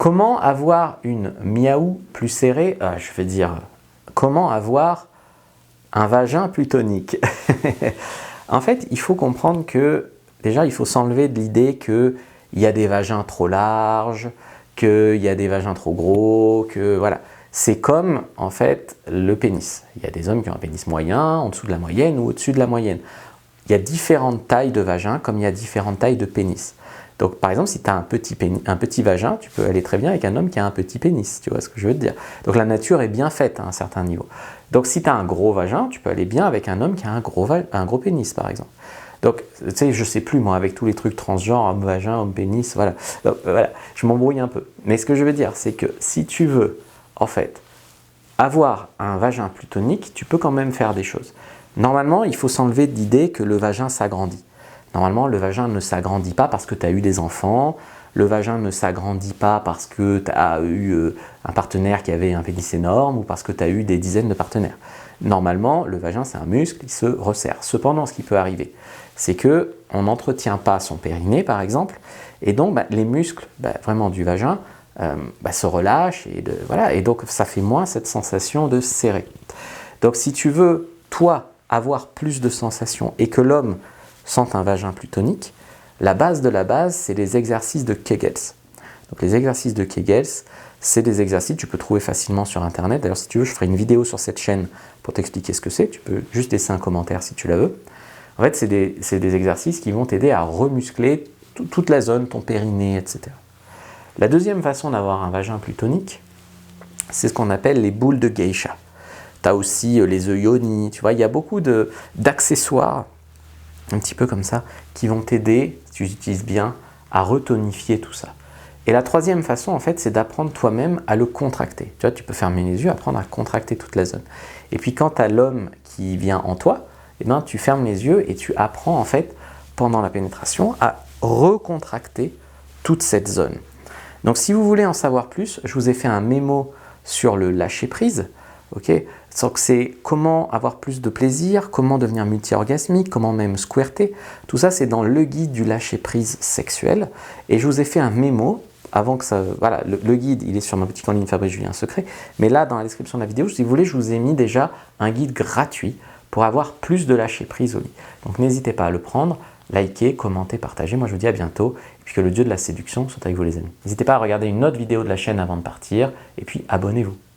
Comment avoir une miaou plus serrée? Je vais dire, comment avoir un vagin plus tonique? En fait, il faut comprendre que, déjà, il faut s'enlever de l'idée qu'il y a des vagins trop larges, qu'il y a des vagins trop gros, que voilà. C'est comme, en fait, le pénis. Il y a des hommes qui ont un pénis moyen, en dessous de la moyenne ou au-dessus de la moyenne. Il y a différentes tailles de vagin comme il y a différentes tailles de pénis. Donc, par exemple, si tu as un petit vagin, tu peux aller très bien avec un homme qui a un petit pénis, tu vois ce que je veux te dire. Donc, la nature est bien faite à un certain niveau. Donc, si tu as un gros vagin, tu peux aller bien avec un homme qui a un gros pénis, par exemple. Donc, tu sais, je sais plus, moi, avec tous les trucs transgenres, homme vagin, homme pénis, voilà. Donc, voilà, je m'embrouille un peu. Mais ce que je veux dire, c'est que si tu veux, en fait, avoir un vagin plus tonique, tu peux quand même faire des choses. Normalement, il faut s'enlever de l'idée que le vagin s'agrandit. Normalement, le vagin ne s'agrandit pas parce que tu as eu des enfants, le vagin ne s'agrandit pas parce que tu as eu un partenaire qui avait un pénis énorme ou parce que tu as eu des dizaines de partenaires. Normalement, le vagin, c'est un muscle, il se resserre. Cependant, ce qui peut arriver, c'est qu'on n'entretient pas son périnée, par exemple, et donc les muscles vraiment du vagin se relâchent, voilà, et donc ça fait moins cette sensation de serrer. Donc si tu veux, toi, avoir plus de sensations et que l'homme sente un vagin plus tonique, la base de la base, c'est les exercices de Kegels. Donc les exercices de Kegels, c'est des exercices que tu peux trouver facilement sur Internet. D'ailleurs, si tu veux, je ferai une vidéo sur cette chaîne pour t'expliquer ce que c'est. Tu peux juste laisser un commentaire si tu la veux. En fait, c'est des exercices qui vont t'aider à remuscler toute la zone, ton périnée, etc. La deuxième façon d'avoir un vagin plus tonique, c'est ce qu'on appelle les boules de geisha. Tu as aussi les œufs yoni, tu vois, il y a beaucoup d'accessoires, un petit peu comme ça, qui vont t'aider, si tu les utilises bien, à retonifier tout ça. Et la troisième façon, en fait, c'est d'apprendre toi-même à le contracter. Tu vois, tu peux fermer les yeux, apprendre à contracter toute la zone. Et puis quand tu as l'homme qui vient en toi, eh ben, tu fermes les yeux et tu apprends, en fait, pendant la pénétration, à recontracter toute cette zone. Donc si vous voulez en savoir plus, je vous ai fait un mémo sur le lâcher-prise. Okay, donc c'est comment avoir plus de plaisir, comment devenir multi-orgasmique, comment même squirter. Tout ça, c'est dans le guide du lâcher-prise sexuel. Et je vous ai fait un mémo avant que ça... Voilà, le guide, il est sur ma boutique en ligne Fabrice Julien Secret. Mais là, dans la description de la vidéo, si vous voulez, je vous ai mis déjà un guide gratuit pour avoir plus de lâcher-prise au lit. Donc n'hésitez pas à le prendre, likez, commentez, partagez. Moi, je vous dis à bientôt. Et puis que le dieu de la séduction soit avec vous, les amis. N'hésitez pas à regarder une autre vidéo de la chaîne avant de partir. Et puis, abonnez-vous.